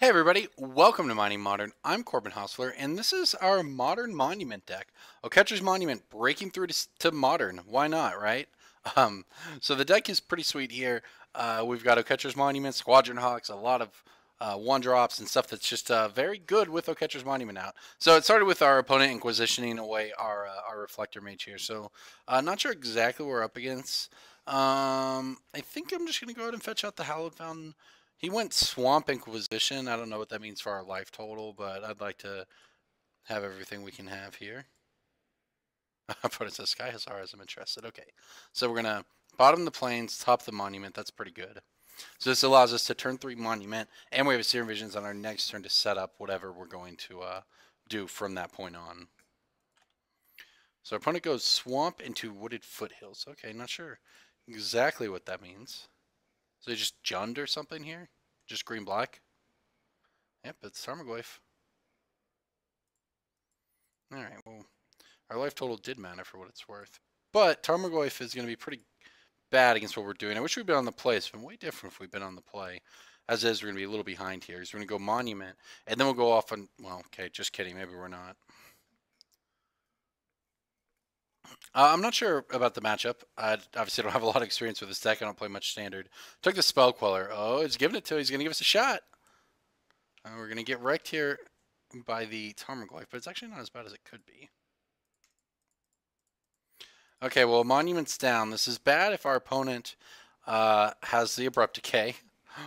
Hey everybody, welcome to Mining Modern. I'm Corbin Hostler, and this is our Modern Monument deck. Catcher's Monument breaking through to Modern. Why not, right? Um, so the deck is pretty sweet here. We've got Catcher's Monument, Squadron Hawks, a lot of one drops and stuff that's just very good with Catcher's Monument out. So it started with our opponent inquisitioning away our Reflector Mage here. So not sure exactly what we're up against. I think I'm just going to go ahead and fetch out the Hallowed Fountain. He went Swamp Inquisition. I don't know what that means for our life total, but I'd like to have everything we can have here. But it says Sky Hussar, I'm interested. Okay, so we're going to bottom the plains, top the monument. That's pretty good. So this allows us to turn 3 monument, and we have a Serum Visions on our next turn to set up whatever we're going to do from that point on. So our opponent goes Swamp into Wooded Foothills. Okay, not sure exactly what that means. So they just Jund or something here? Just green-black? Yep, it's Tarmogoyf. Alright, well, our life total did matter for what it's worth. But Tarmogoyf is going to be pretty bad against what we're doing. I wish we'd been on the play. It's been way different if we'd been on the play. As is, we're going to be a little behind here. So we're going to go Monument, and then we'll go off on... Well, okay, just kidding. Maybe we're not. I'm not sure about the matchup. I obviously don't have a lot of experience with this deck. I don't play much Standard. Took the Spell Queller. Oh, he's giving it to. He's going to give us a shot. We're going to get wrecked here by the Tarmogoyf, but it's actually not as bad as it could be. Okay, well, Monument's down. This is bad if our opponent has the Abrupt Decay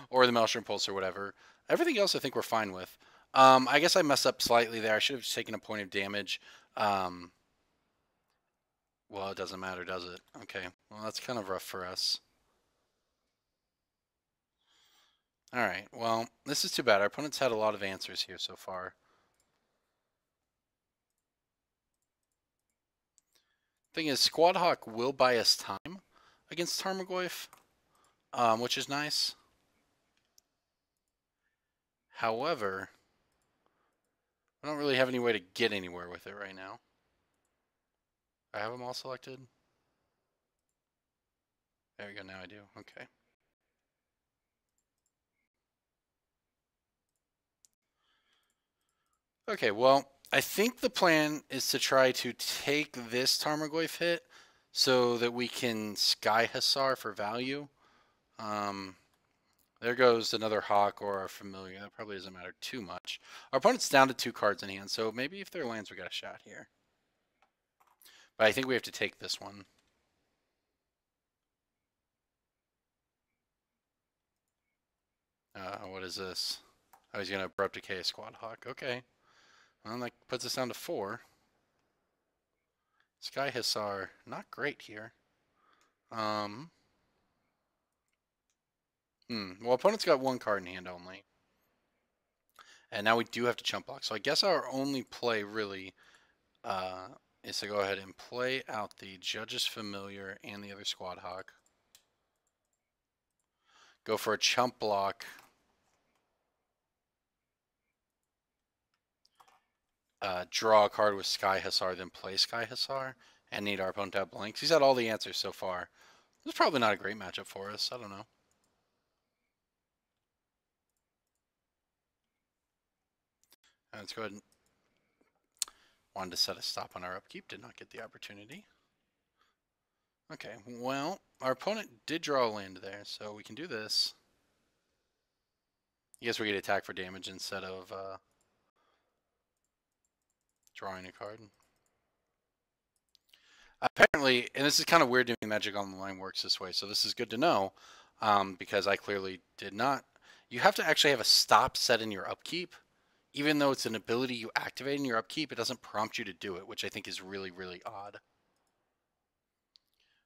or the Maelstrom Pulse or whatever. Everything else I think we're fine with. I guess I messed up slightly there. I should have taken a point of damage. Well, it doesn't matter, does it? Okay, well, that's kind of rough for us. All right, well, this is too bad. Our opponent's had a lot of answers here so far. Thing is, Squad Hawk will buy us time against Tarmogoyf, which is nice. However, I don't really have any way to get anywhere with it right now. I have them all selected. There we go, now I do. Okay. Okay, well, I think the plan is to try to take this Tarmogoyf hit so that we can Sky Hussar for value. There goes another Hawk or a Familiar. That probably doesn't matter too much. Our opponent's down to 2 cards in hand, so maybe if they're lands, we got a shot here. But I think we have to take this one. What is this? Oh, he's going to Abrupt Decay a Squad Hawk. Okay. Well, that puts us down to 4. Sky Hussar, not great here. Well, opponent's got 1 card in hand only. And now we do have to chump block. So I guess our only play really is to go ahead and play out the Judge's Familiar and the other Squad Hawk. Go for a chump block. Draw a card with Sky Hussar, then play Sky Hussar, and need our opponent to have blanks. He's had all the answers so far. This is probably not a great matchup for us. I don't know. Let's go ahead and... Wanted to set a stop on our upkeep. Did not get the opportunity. Okay, well, our opponent did draw a land there, so we can do this. I guess we get attack for damage instead of drawing a card. Apparently, and this is kind of weird doing Magic Online works this way, so this is good to know, because I clearly did not. You have to actually have a stop set in your upkeep. Even though it's an ability you activate in your upkeep, it doesn't prompt you to do it, which I think is really, really odd.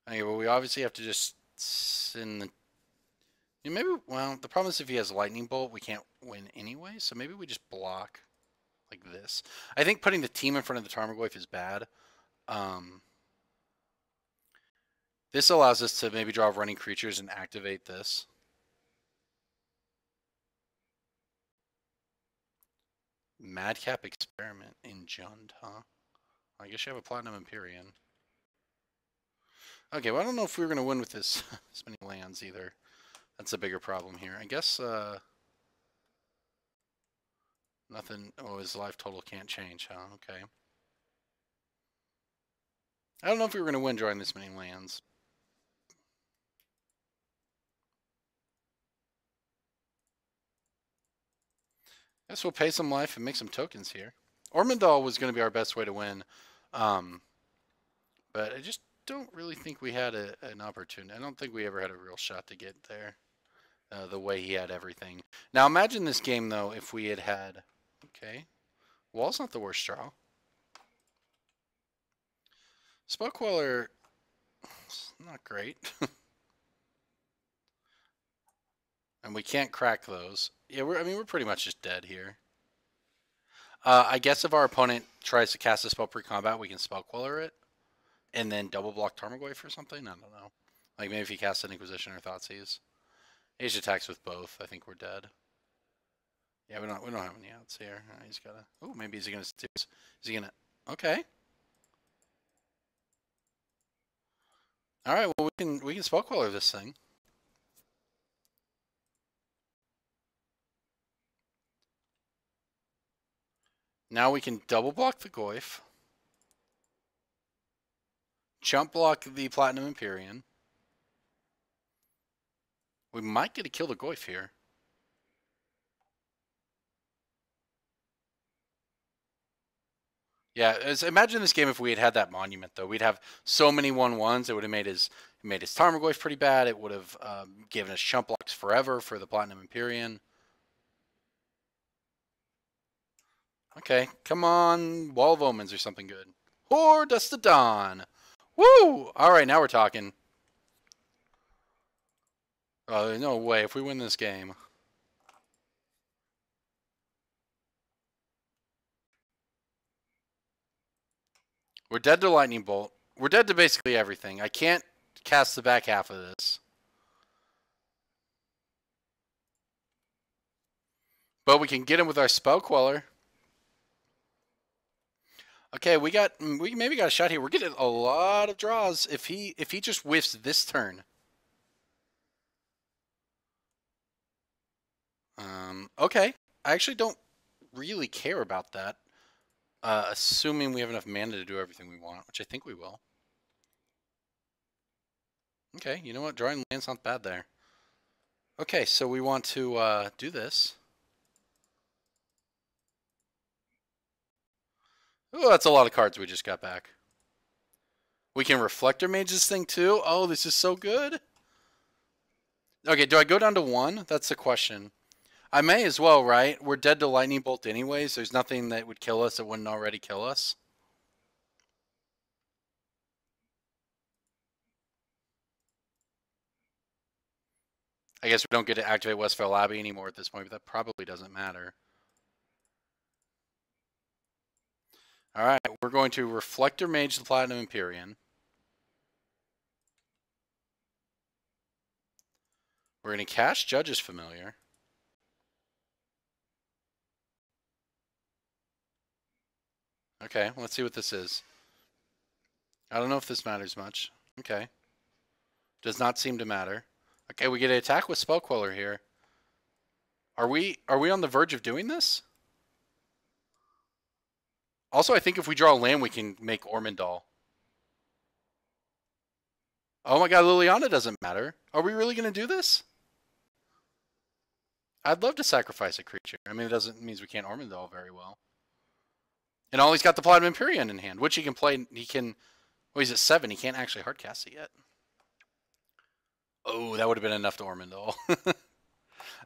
Okay, well, we obviously have to just send the... Maybe, well, the problem is if he has Lightning Bolt, we can't win anyway, so maybe we just block like this. I think putting the team in front of the Tarmogoyf is bad. This allows us to maybe draw running creatures and activate this. Madcap Experiment in Jund, huh? I guess you have a Platinum Empyrean. Okay, well, I don't know if we were going to win with this many lands either. That's a bigger problem here. I guess, Nothing. Oh, his life total can't change, huh? Okay. I don't know if we were going to win drawing this many lands. Guess we'll pay some life and make some tokens here. Ormondal was going to be our best way to win. But I just don't really think we had an opportunity. I don't think we ever had a real shot to get there. The way he had everything. Now imagine this game, though, if we had had... Okay. Wall's not the worst draw. Spellqueller... not great. And we can't crack those. Yeah, we're pretty much just dead here. I guess if our opponent tries to cast a spell pre-combat, we can Spellqueller it. And then double block Tarmogoyf or something? I don't know. Like maybe if he casts an Inquisition or Thoughtseize. Age attacks with both. I think we're dead. Yeah, we don't have any outs here. He's gotta... Oh, maybe he's gonna... Is he gonna... Okay. Alright, well we can Spellqueller this thing. Now we can double block the Goyf. Jump block the Platinum Empyrean. We might get to kill the Goyf here. Yeah, imagine this game if we had had that monument, though. We'd have so many 1/1s. It would have made his Tarmogoyf pretty bad. It would have given us chump blocks forever for the Platinum Empyrean. Okay, come on. Wall of Omens or something good. Or Dust to Dawn. Woo! All right, now we're talking. Oh, no way. If we win this game. We're dead to Lightning Bolt. We're dead to basically everything. I can't cast the back half of this. But we can get him with our Spellqueller. Okay, we maybe got a shot here. We're getting a lot of draws if he just whiffs this turn. Okay. I actually don't really care about that. Assuming we have enough mana to do everything we want, which I think we will. Okay, you know what? Drawing land's not bad there. Okay, so we want to do this. Oh, that's a lot of cards we just got back. We can Reflector Mage this thing too? Oh, this is so good. Okay, do I go down to 1? That's the question. I may as well, right? We're dead to Lightning Bolt anyways. There's nothing that would kill us that wouldn't already kill us. I guess we don't get to activate Westfell Abbey anymore at this point, but that probably doesn't matter. Alright, we're going to Reflector Mage the Platinum Empyrean. We're going to cast Judge's Familiar. Okay, let's see what this is. I don't know if this matters much. Okay. Does not seem to matter. Okay, we get an attack with Spellqueller here. Are we on the verge of doing this? Also, I think if we draw a land, we can make Ormondal. Oh my god, Liliana doesn't matter. Are we really going to do this? I'd love to sacrifice a creature. I mean, it means we can't Ormondal very well. And all he's got the Platinum Empyrean in hand, which he can play. He can... Well, he's at 7. He can't actually hardcast it yet. Oh, that would have been enough to Ormondal.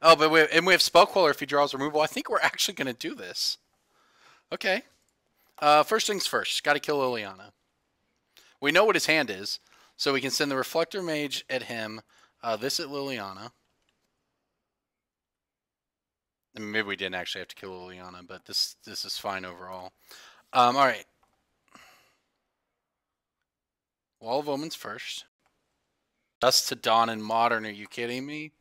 Oh, but we have Spellqueller if he draws removal. I think we're actually going to do this. Okay. First things first. Got to kill Liliana. We know what his hand is, so we can send the Reflector Mage at him. This at Liliana. I mean, maybe we didn't actually have to kill Liliana, but this is fine overall. All right. Wall of Omens first. Dust to Dawn in Modern. Are you kidding me?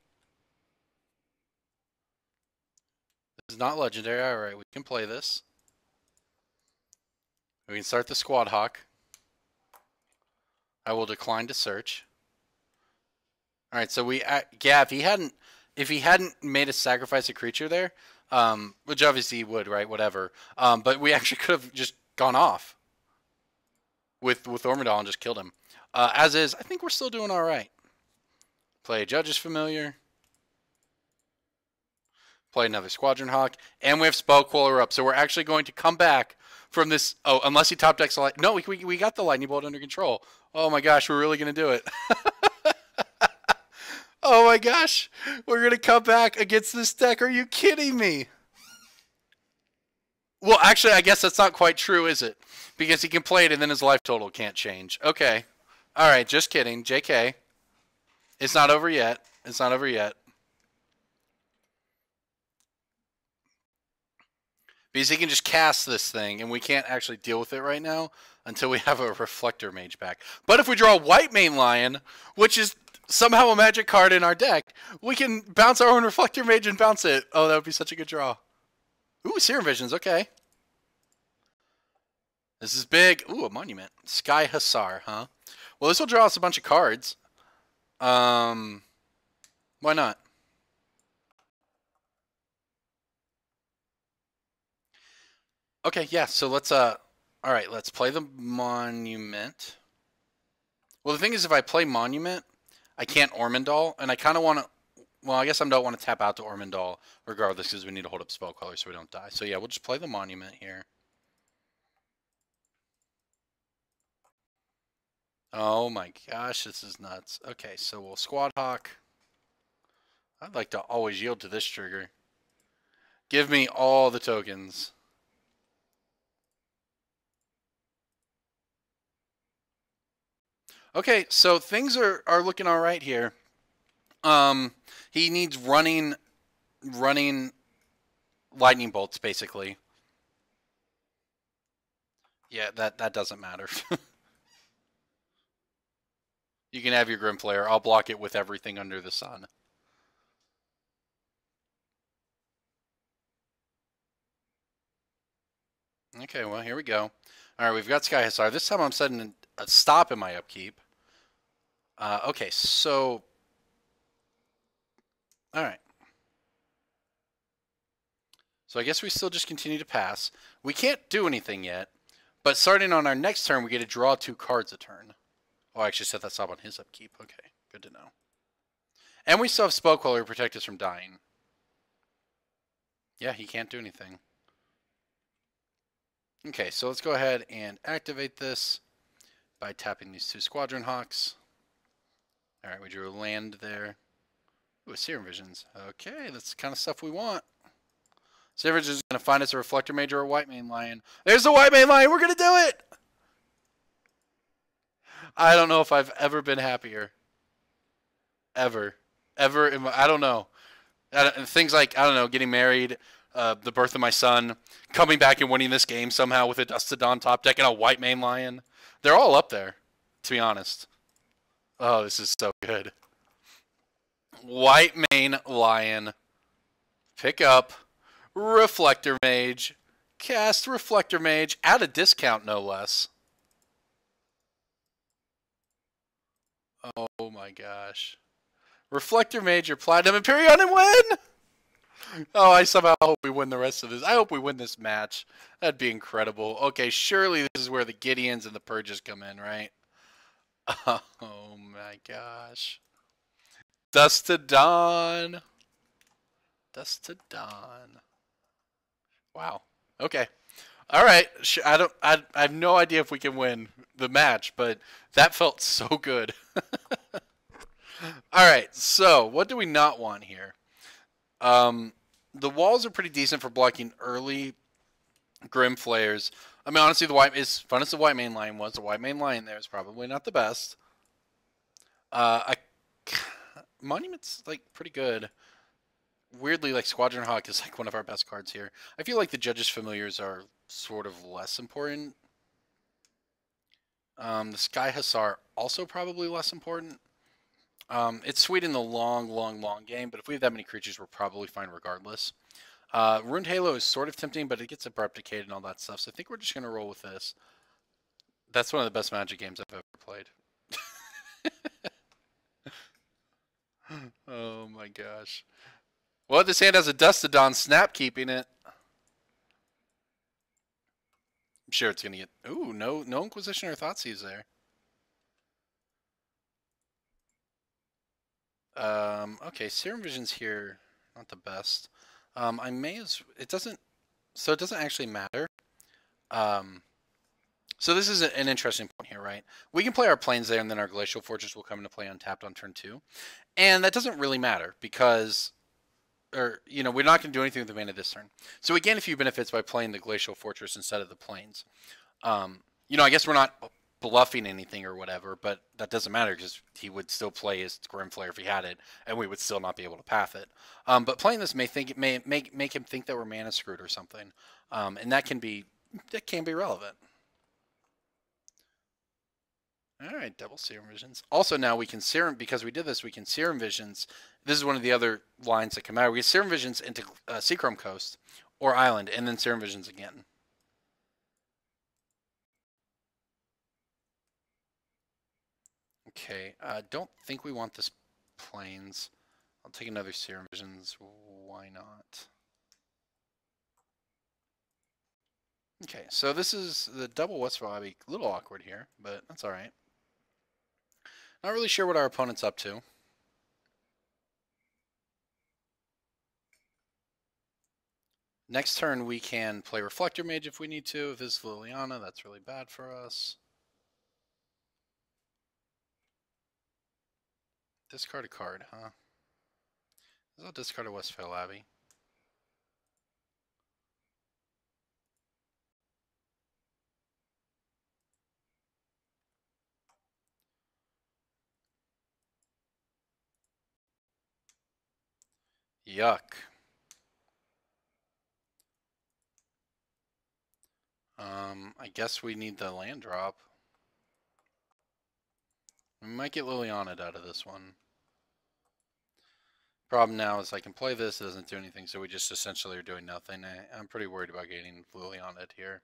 This is not legendary. All right, we can play this. We can start the Squad Hawk. I will decline to search. All right, so yeah, if he hadn't made us sacrifice a creature there, Which obviously he would, right? Whatever. But we actually could have just gone off with Ormondal and just killed him. As is, I think we're still doing all right. Play a Judge's Familiar. Play another Squadron Hawk. And we have Spellqueller up. So we're actually going to come back from this. Oh, unless he top decks a light. No, we got the Lightning Bolt under control. Oh my gosh, we're really going to do it. Oh my gosh. We're going to come back against this deck. Are you kidding me? Well, actually, I guess that's not quite true, is it? Because he can play it and then his life total can't change. Okay. All right, just kidding. JK. It's not over yet. It's not over yet. Because he can just cast this thing, and we can't actually deal with it right now until we have a Reflector Mage back. But if we draw a White Mane Lion, which is somehow a magic card in our deck, we can bounce our own Reflector Mage and bounce it. Oh, that would be such a good draw. Ooh, Serum Visions, okay. This is big. Ooh, a Monument. Sky Hussar, huh? Well, this will draw us a bunch of cards. Why not? Okay, yeah, so let's alright, let's play the Monument. Well, the thing is, if I play Monument, I can't Ormondal, and I kind of want to... Well, I guess I don't want to tap out to Ormondal regardless, because we need to hold up Spellcaller so we don't die. So yeah, we'll just play the Monument here. Oh my gosh, this is nuts. Okay, so we'll Squad Hawk. I'd like to always yield to this trigger. Give me all the tokens. Okay, so things are looking all right here. He needs running lightning bolts, basically. Yeah, that doesn't matter. You can have your Grim Flare. I'll block it with everything under the sun. Okay, well, here we go. All right, we've got Sky Hussar. This time I'm setting a stop in my upkeep. Okay, so... All right. So I guess we still just continue to pass. We can't do anything yet, but starting on our next turn, we get to draw 2 cards a turn. Oh, I actually set that stop on his upkeep. Okay, good to know. And we still have Spellqueller to protect us from dying. Yeah, he can't do anything. Okay, so let's go ahead and activate this by tapping these 2 Squadron Hawks. Alright, we drew a land there. Ooh, Serum Visions. Okay, that's the kind of stuff we want. Serum Visions is going to find us a Reflector Mage or a White Mane Lion. There's the White Mane Lion! We're going to do it! I don't know if I've ever been happier. Ever. Ever. I don't know. Things like, I don't know, getting married, the birth of my son, coming back and winning this game somehow with a Dust to Dawn top deck and a White Mane Lion. They're all up there, to be honest. Oh, this is so good. White Mane Lion. Pick up Reflector Mage. Cast Reflector Mage at a discount, no less. Oh my gosh. Reflector Mage, your Platinum Imperion, and win! Oh, I somehow hope we win the rest of this. I hope we win this match. That'd be incredible. Okay, surely this is where the Gideons and the Purges come in, right? Oh my gosh. Dust to Dawn. Dust to Dawn. Wow. Okay. All right. I have no idea if we can win the match, but that felt so good. All right. So, what do we not want here? The walls are pretty decent for blocking early Grim Flares. I mean, honestly, as fun as the White Mane Lion was, the White Mane Lion there is probably not the best. Monument's like pretty good. Weirdly, like Squadron Hawk is like one of our best cards here. I feel like the Judge's Familiars are sort of less important. The Sky Hussar also probably less important. It's sweet in the long game, but if we have that many creatures, we're probably fine regardless. Ruined Halo is sort of tempting, but it gets abrupticated and all that stuff, so I think we're just going to roll with this. That's one of the best Magic games I've ever played. Oh my gosh. Well, this hand has a Dustodon snap keeping it. I'm sure it's going to get... Ooh, no Inquisition or Thoughtseize there. Okay, Serum Vision's here. Not the best. I may as... It doesn't... So it doesn't actually matter. So this is an interesting point here, right? We can play our planes there, and then our Glacial Fortress will come into play untapped on turn 2. And that doesn't really matter, because... Or, you know, we're not going to do anything with the mana this turn. So we gain a few benefits by playing the Glacial Fortress instead of the planes. You know, I guess we're not bluffing anything or whatever, but that doesn't matter because he would still play his Grimflare if he had it, and we would still not be able to path it. But playing this may make him think that we're mana screwed or something, and that can be relevant. All right, double Serum Visions. Also, now we can Serum, because we did this, we can Serum Visions. This is one of the other lines that come out. We get Serum Visions into Seachrome Coast or Island, and then Serum Visions again. Okay, don't think we want this Plains. I'll take another Serum Visions. Why not? Okay, so this is the double Westfall Abbey. A little awkward here, but that's all right. Not really sure what our opponent's up to. Next turn, we can play Reflector Mage if we need to. If this is Liliana, that's really bad for us. Discard a card, huh? I'll discard a Westphal Abbey. Yuck. I guess we need the land drop. We might get Liliana out of this one. Problem now is I can play this, it doesn't do anything, so we just essentially are doing nothing. I'm pretty worried about getting Liliana here.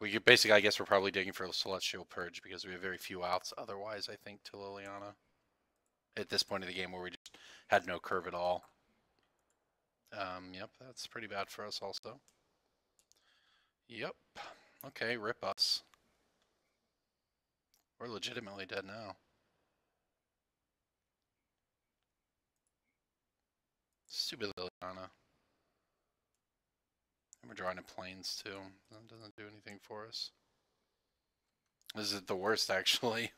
We could basically, I guess we're probably digging for a Celestial Purge because we have very few outs otherwise, I think, to Liliana. At this point of the game where we just had no curve at all. Yep, that's pretty bad for us also. Yep. Okay, rip us. We're legitimately dead now. Stupid Liliana. And we're drawing in planes too. That doesn't do anything for us. This is the worst, actually.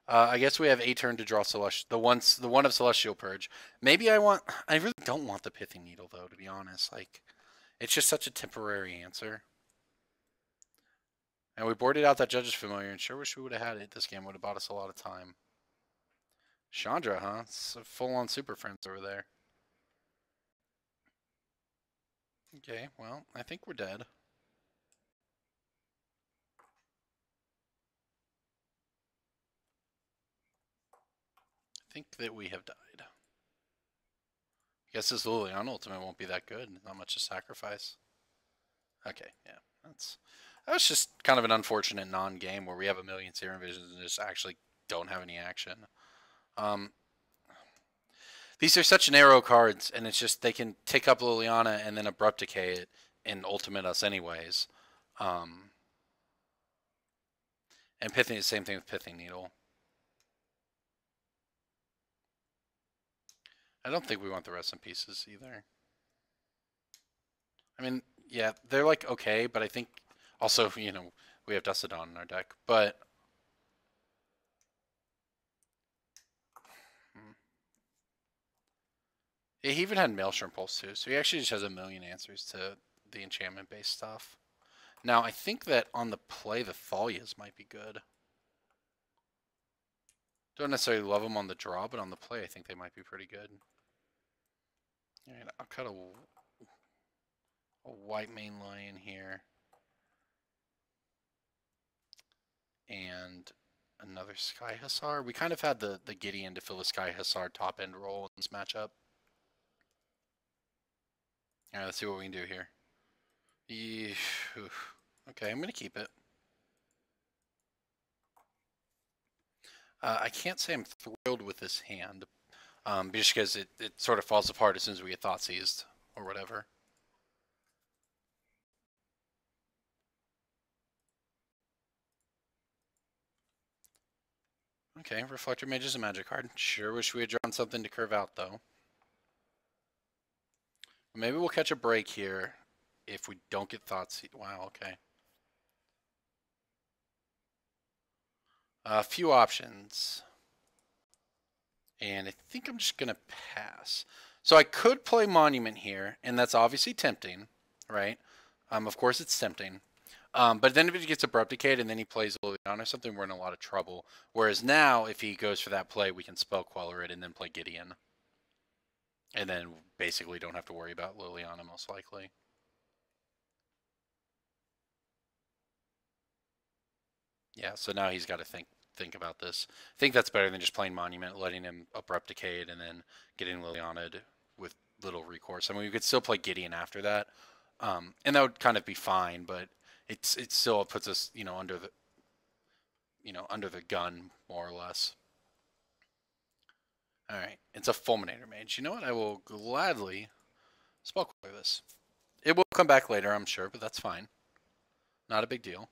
I guess we have a turn to draw Celestial. The one of Celestial Purge. Maybe I really don't want the Pithing Needle though, to be honest. Like, it's just such a temporary answer. And we boarded out that Judge's Familiar, and sure wish we would have had it. This game would have bought us a lot of time. Chandra, huh? It's a full-on Super Friends over there. Okay, well, I think we're dead. I think that we have died. I guess this Liliana ultimate won't be that good. Not much to sacrifice. Okay, yeah, that was just kind of an unfortunate non-game where we have a million Serum Visions and just actually don't have any action. These are such narrow cards, and it's just they can take up Liliana and then Abrupt Decay it and ultimate us anyways. And Pithing, the same thing with Pithing Needle. I don't think we want the rest in pieces either. I mean, yeah, they're like okay, but I think also, you know, we have Dustodon in our deck, but yeah, he even had Maelstrom Pulse too, so he actually just has a million answers to the enchantment-based stuff. Now, I think that on the play, the Thalias might be good. Don't necessarily love them on the draw, but on the play, I think they might be pretty good. Alright, I'll cut a white main lion here. And another Sky Hussar. We kind of had the Gideon to fill the Sky Hussar top end role in this matchup. Alright, let's see what we can do here. Okay, I'm going to keep it. I can't say I'm thrilled with this hand. just because it sort of falls apart as soon as we get thought seized or whatever. Okay, Reflector Mage is a magic card. Sure wish we had drawn something to curve out, though. Maybe we'll catch a break here if we don't get thoughts. Wow, okay. A few options. And I think I'm just going to pass. So I could play Monument here, and that's obviously tempting, right? Of course it's tempting. But then if he gets Abrupt Decayed and then he plays Liliana or something, we're in a lot of trouble. Whereas now, if he goes for that play, we can Spell Queller it and then play Gideon. And then basically don't have to worry about Liliana, most likely. Yeah, so now he's got to think about this. I think that's better than just playing Monument, letting him Abrupt Decayed, and then getting Liliana'd with little recourse. I mean, we could still play Gideon after that, and that would kind of be fine, but it still puts us, under the gun more or less. All right, it's a Fulminator Mage. You know what? I will gladly Spell Queller this. It will come back later, I'm sure, but that's fine. Not a big deal.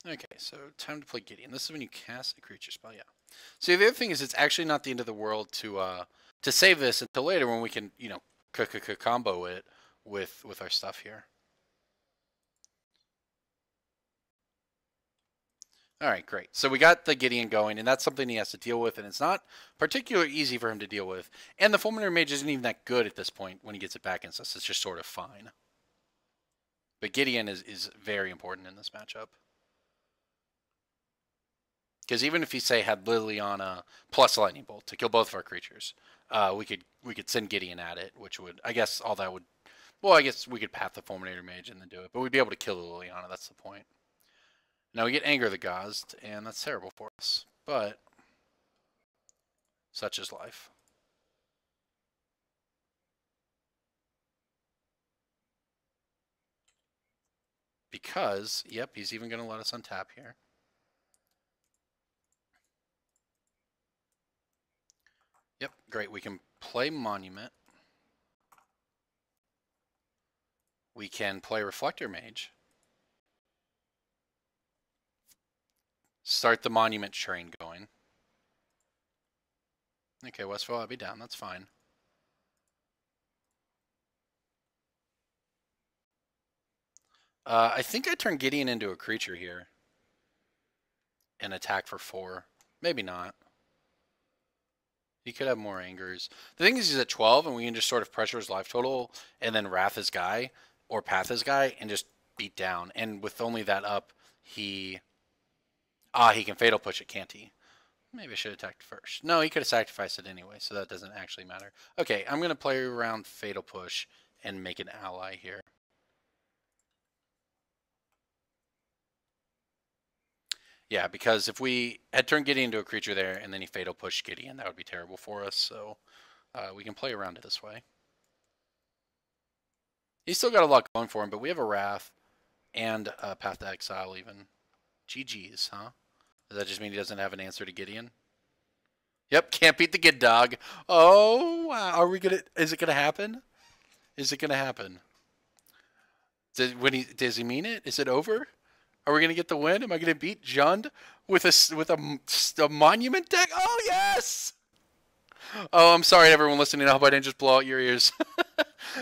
Okay, so time to play Gideon. This is when you cast a creature spell, yeah. So the other thing is, it's actually not the end of the world to save this until later when we can, combo it with our stuff here. All right, great. So we got the Gideon going, and that's something he has to deal with, and it's not particularly easy for him to deal with. And the Fulminator Mage isn't even that good at this point when he gets it back against us. It's just sort of fine. But Gideon is very important in this matchup. Because even if he, say, had Liliana plus Lightning Bolt to kill both of our creatures, we could send Gideon at it, which would, I guess, all that would... Well, I guess we could path the Fulminator Mage and then do it, but we'd be able to kill the Liliana, that's the point. Now we get Anger the Gods, and that's terrible for us, but such is life. Because, yep, he's even going to let us untap here. Yep, great. We can play Monument. We can play Reflector Mage. Start the Monument train going. Okay, Westfall, I'll be down. That's fine. I think I turn Gideon into a creature here. And attack for 4. Maybe not. He could have more angers. The thing is, he's at 12, and we can just sort of pressure his life total, and then Wrath his guy, or Path his guy, and just beat down. And with only that up, he can Fatal Push it, can't he? Maybe I should have attacked first. No, he could have sacrificed it anyway, so that doesn't actually matter. Okay, I'm going to play around Fatal Push and make an ally here. Yeah, because if we had turned Gideon into a creature there and then he Fatal Pushed Gideon, that would be terrible for us. So we can play around it this way. He's still got a lot going for him, but we have a Wrath and a Path to Exile even. GG's, huh? Does that just mean he doesn't have an answer to Gideon? Yep, can't beat the Gid Dog. Oh, wow. Are we gonna? Is it gonna happen? Is it gonna happen? Does he mean it? Is it over? Are we gonna get the win? Am I gonna beat Jund with a monument deck? Oh yes! Oh, I'm sorry, everyone listening. I hope I didn't just blow out your ears.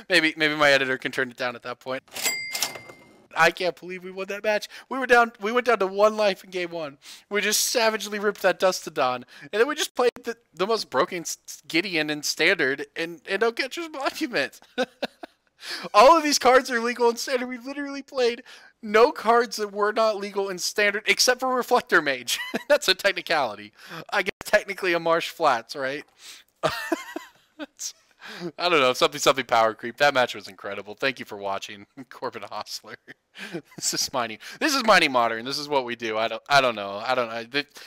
maybe my editor can turn it down at that point. I can't believe we won that match. We went down to 1 life in game 1. We just savagely ripped that Dustodon, and then we just played the most broken Gideon in Standard and No Catcher's Monument. All of these cards are legal in Standard. We literally played no cards that were not legal in Standard except for Reflector Mage. That's a technicality. I guess technically a Marsh Flats, right? I don't know, something power creep. That match was incredible. Thank you for watching, Corbin Hostler. This is Mining Modern. This is what we do. I don't know.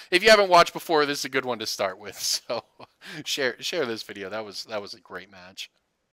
If you haven't watched before, this is a good one to start with. So share this video. That was a great match.